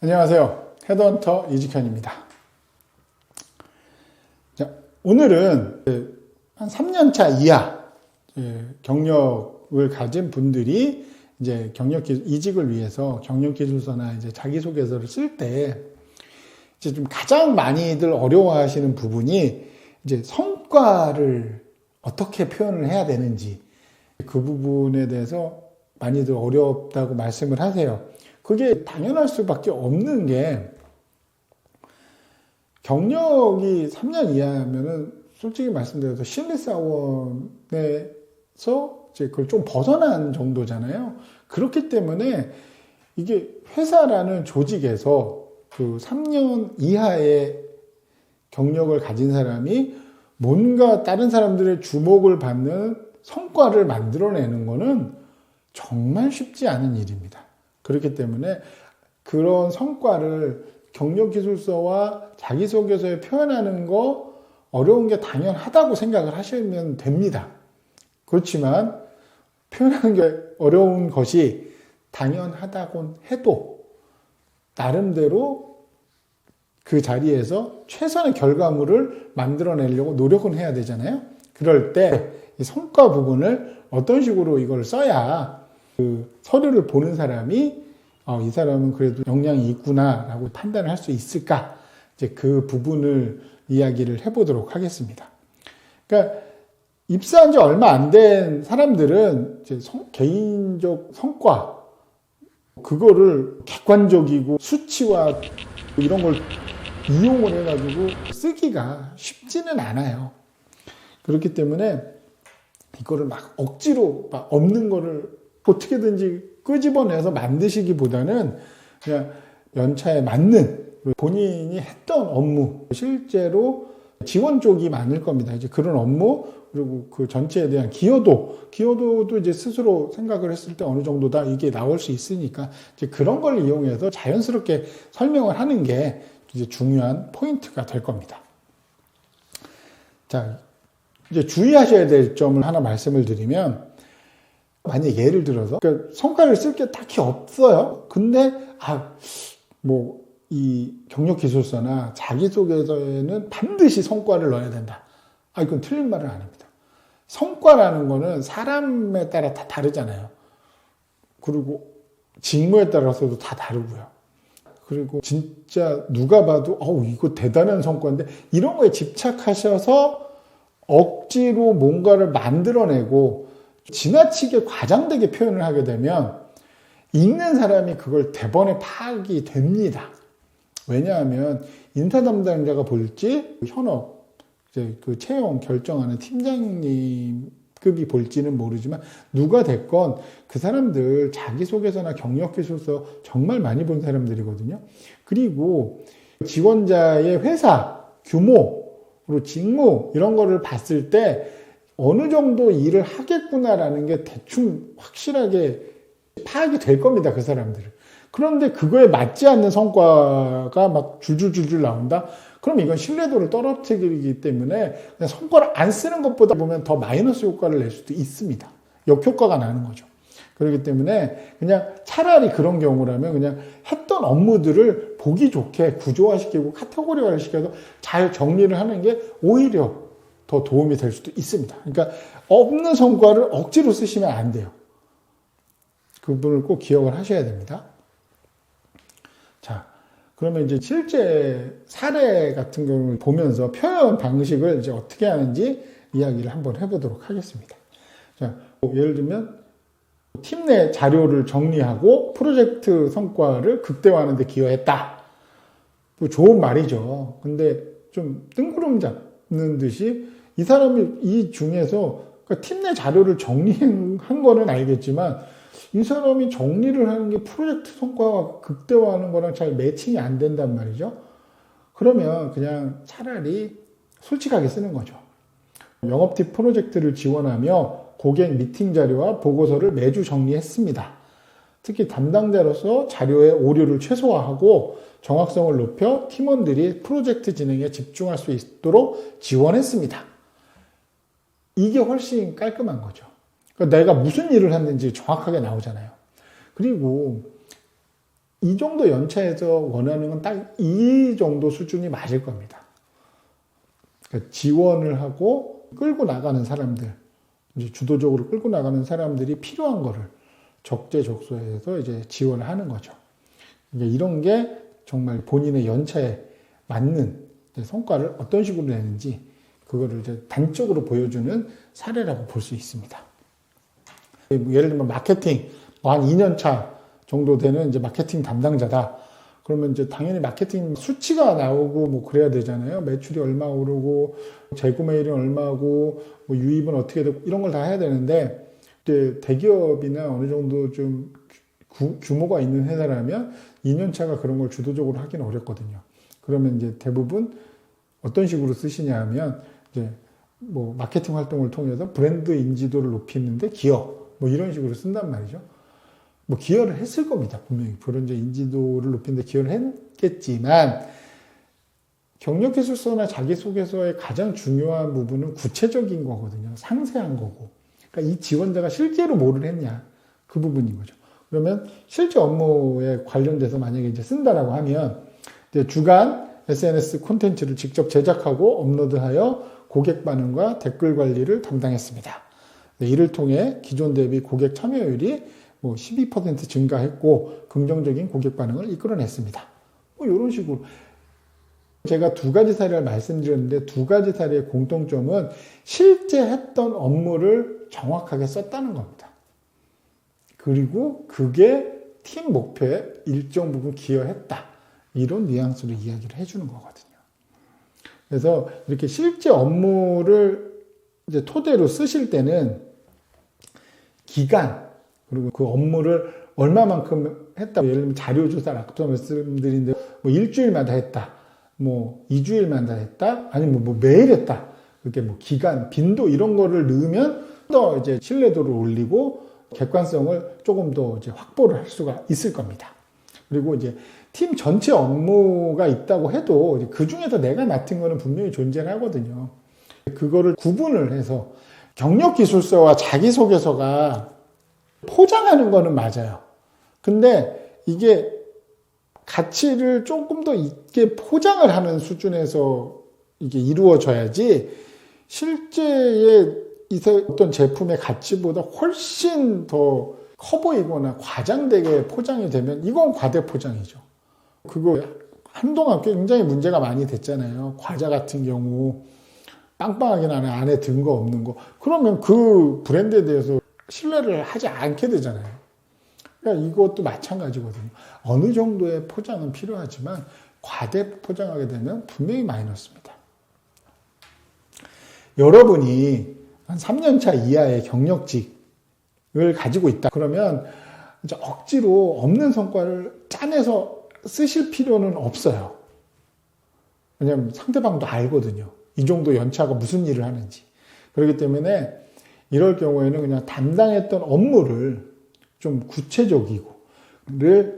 안녕하세요. 헤드헌터 이직현입니다. 자, 오늘은 한 3년차 이하 경력을 가진 분들이 이제 이직을 위해서 경력기술서나 이제 자기소개서를 쓸 때 이제 좀 가장 많이들 어려워하시는 부분이 이제 성과를 어떻게 표현을 해야 되는지 그 부분에 대해서 많이들 어렵다고 말씀을 하세요. 그게 당연할 수밖에 없는 게 경력이 3년 이하면은 솔직히 말씀드려서 신입사원에서 이제 그걸 좀 벗어난 정도잖아요. 그렇기 때문에 이게 회사라는 조직에서 그 3년 이하의 경력을 가진 사람이 뭔가 다른 사람들의 주목을 받는 성과를 만들어내는 거는 정말 쉽지 않은 일입니다. 그렇기 때문에 그런 성과를 경력기술서와 자기소개서에 표현하는 거 어려운 게 당연하다고 생각을 하시면 됩니다. 그렇지만 표현하는 게 어려운 것이 당연하다곤 해도 나름대로 그 자리에서 최선의 결과물을 만들어내려고 노력은 해야 되잖아요. 그럴 때 이 성과 부분을 어떤 식으로 이걸 써야 그 서류를 보는 사람이 이 사람은 그래도 역량이 있구나라고 판단을 할 수 있을까? 이제 그 부분을 이야기를 해보도록 하겠습니다. 그러니까 입사한 지 얼마 안 된 사람들은 이제 개인적 성과 그거를 객관적이고 수치와 이런 걸 이용을 해가지고 쓰기가 쉽지는 않아요. 그렇기 때문에 이거를 막 억지로 막 없는 거를 어떻게든지 끄집어내서 만드시기보다는 그냥 연차에 맞는 본인이 했던 업무, 실제로 지원 쪽이 많을 겁니다. 이제 그런 업무, 그리고 그 전체에 대한 기여도도 이제 스스로 생각을 했을 때 어느 정도다 이게 나올 수 있으니까 이제 그런 걸 이용해서 자연스럽게 설명을 하는 게 이제 중요한 포인트가 될 겁니다. 자, 이제 주의하셔야 될 점을 하나 말씀을 드리면, 만약 예를 들어서 그러니까 성과를 쓸 게 딱히 없어요. 근데 이 경력기술서나 자기소개서에는 반드시 성과를 넣어야 된다. 이건 틀린 말은 아닙니다. 성과라는 거는 사람에 따라 다 다르잖아요. 그리고 직무에 따라서도 다 다르고요. 그리고 진짜 누가 봐도 이거 대단한 성과인데 이런 거에 집착하셔서 억지로 뭔가를 만들어내고 지나치게 과장되게 표현을 하게 되면 읽는 사람이 그걸 대번에 파악이 됩니다. 왜냐하면 인사 담당자가 볼지 현업 이제 그 채용 결정하는 팀장님급이 볼지는 모르지만 누가 됐건 그 사람들 자기소개서나 경력기술서 정말 많이 본 사람들이거든요. 그리고 지원자의 회사 규모 그리고 직무 이런 거를 봤을 때 어느 정도 일을 하겠구나라는 게 대충 확실하게 파악이 될 겁니다. 그 사람들은. 그런데 그거에 맞지 않는 성과가 막 줄줄줄줄 나온다? 그럼 이건 신뢰도를 떨어뜨리기 때문에 그냥 성과를 안 쓰는 것보다 보면 더 마이너스 효과를 낼 수도 있습니다. 역효과가 나는 거죠. 그렇기 때문에 그냥 차라리 그런 경우라면 그냥 했던 업무들을 보기 좋게 구조화시키고 카테고리화를 시켜서 잘 정리를 하는 게 오히려 더 도움이 될 수도 있습니다. 그러니까 없는 성과를 억지로 쓰시면 안 돼요. 그 부분을 꼭 기억을 하셔야 됩니다. 자, 그러면 이제 실제 사례 같은 경우를 보면서 표현 방식을 이제 어떻게 하는지 이야기를 한번 해보도록 하겠습니다. 자, 예를 들면 팀 내 자료를 정리하고 프로젝트 성과를 극대화하는 데 기여했다. 좋은 말이죠. 근데 좀 뜬구름 잡는 듯이 이 사람이 이 중에서 그러니까 팀 내 자료를 정리한 거는 알겠지만 이 사람이 정리를 하는 게 프로젝트 성과와 극대화하는 거랑 잘 매칭이 안 된단 말이죠. 그러면 그냥 차라리 솔직하게 쓰는 거죠. 영업팀 프로젝트를 지원하며 고객 미팅 자료와 보고서를 매주 정리했습니다. 특히 담당자로서 자료의 오류를 최소화하고 정확성을 높여 팀원들이 프로젝트 진행에 집중할 수 있도록 지원했습니다. 이게 훨씬 깔끔한 거죠. 그러니까 내가 무슨 일을 했는지 정확하게 나오잖아요. 그리고 이 정도 연차에서 원하는 건 딱 이 정도 수준이 맞을 겁니다. 그러니까 지원을 하고 끌고 나가는 사람들, 이제 주도적으로 끌고 나가는 사람들이 필요한 거를 적재적소에서 이제 지원을 하는 거죠. 그러니까 이런 게 정말 본인의 연차에 맞는 성과를 어떤 식으로 내는지 그거를 이제 단적으로 보여주는 사례라고 볼 수 있습니다. 예를 들면 마케팅, 한 2년 차 정도 되는 이제 마케팅 담당자다. 그러면 이제 당연히 마케팅 수치가 나오고 뭐 그래야 되잖아요. 매출이 얼마 오르고, 재구매율이 얼마고, 뭐 유입은 어떻게 되고, 이런 걸 다 해야 되는데, 이제 대기업이나 어느 정도 좀 규모가 있는 회사라면 2년 차가 그런 걸 주도적으로 하기는 어렵거든요. 그러면 이제 대부분 어떤 식으로 쓰시냐 하면, 이제 뭐 마케팅 활동을 통해서 브랜드 인지도를 높이는데 기여, 뭐 이런 식으로 쓴단 말이죠. 뭐 기여를 했을 겁니다. 분명히 브랜드 인지도를 높이는데 기여를 했겠지만 경력기술서나 자기소개서의 가장 중요한 부분은 구체적인 거거든요. 상세한 거고. 그러니까 이 지원자가 실제로 뭐를 했냐 그 부분인 거죠. 그러면 실제 업무에 관련돼서 만약에 이제 쓴다라고 하면 이제 주간 SNS 콘텐츠를 직접 제작하고 업로드하여 고객 반응과 댓글 관리를 담당했습니다. 이를 통해 기존 대비 고객 참여율이 뭐 12% 증가했고 긍정적인 고객 반응을 이끌어냈습니다. 뭐 이런 식으로 제가 두 가지 사례를 말씀드렸는데 두 가지 사례의 공통점은 실제 했던 업무를 정확하게 썼다는 겁니다. 그리고 그게 팀 목표에 일정 부분 기여했다. 이런 뉘앙스로 이야기를 해주는 거거든요. 그래서 이렇게 실제 업무를 이제 토대로 쓰실 때는 기간, 그리고 그 업무를 얼마만큼 했다. 예를 들면 자료조사를 앞서 말씀드린데, 뭐 일주일마다 했다. 뭐 2주일마다 했다. 아니면 뭐 매일 했다. 그렇게 뭐 기간, 빈도 이런 거를 넣으면 더 이제 신뢰도를 올리고 객관성을 조금 더 이제 확보를 할 수가 있을 겁니다. 그리고 이제 팀 전체 업무가 있다고 해도 그 중에서 내가 맡은 거는 분명히 존재를 하거든요. 그거를 구분을 해서 경력기술서와 자기소개서가 포장하는 거는 맞아요. 근데 이게 가치를 조금 더 있게 포장을 하는 수준에서 이게 이루어져야지 실제의 어떤 제품의 가치보다 훨씬 더 커 보이거나 과장되게 포장이 되면 이건 과대포장이죠. 그거 한동안 굉장히 문제가 많이 됐잖아요. 과자 같은 경우 빵빵하게 나는 안에 든 거 없는 거. 그러면 그 브랜드에 대해서 신뢰를 하지 않게 되잖아요. 그러니까 이것도 마찬가지거든요. 어느 정도의 포장은 필요하지만 과대 포장하게 되면 분명히 마이너스입니다. 여러분이 한 3년차 이하의 경력직을 가지고 있다. 그러면 이제 억지로 없는 성과를 짜내서 쓰실 필요는 없어요. 왜냐하면 상대방도 알거든요. 이 정도 연차가 무슨 일을 하는지. 그렇기 때문에 이럴 경우에는 그냥 담당했던 업무를 좀 구체적이고,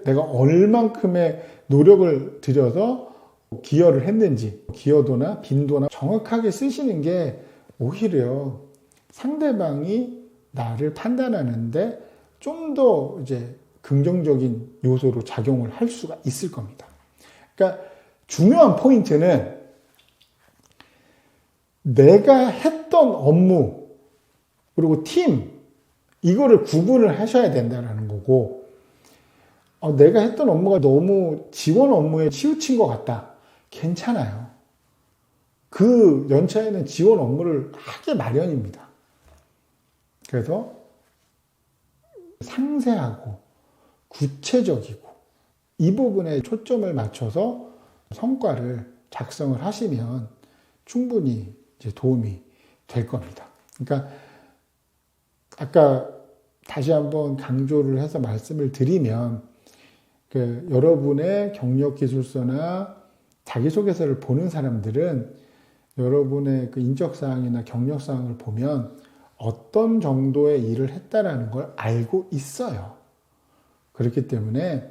내가 얼만큼의 노력을 들여서 기여를 했는지, 기여도나 빈도나 정확하게 쓰시는 게 오히려 상대방이 나를 판단하는데 좀 더 이제 긍정적인 요소로 작용을 할 수가 있을 겁니다. 그러니까 중요한 포인트는 내가 했던 업무 그리고 팀 이거를 구분을 하셔야 된다는 거고, 내가 했던 업무가 너무 지원 업무에 치우친 것 같다. 괜찮아요. 그 연차에는 지원 업무를 하기 마련입니다. 그래서 상세하고 구체적이고 이 부분에 초점을 맞춰서 성과를 작성을 하시면 충분히 이제 도움이 될 겁니다. 그러니까 아까 다시 한번 강조를 해서 말씀을 드리면 여러분의 경력기술서나 자기소개서를 보는 사람들은 여러분의 그 인적사항이나 경력사항을 보면 어떤 정도의 일을 했다라는 걸 알고 있어요. 그렇기 때문에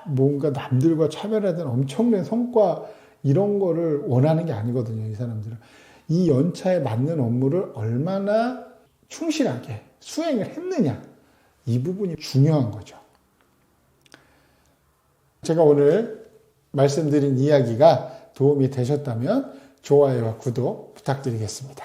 뭔가 남들과 차별화된 엄청난 성과 이런 거를 원하는 게 아니거든요. 이 사람들은 이 연차에 맞는 업무를 얼마나 충실하게 수행을 했느냐, 이 부분이 중요한 거죠. 제가 오늘 말씀드린 이야기가 도움이 되셨다면 좋아요와 구독 부탁드리겠습니다.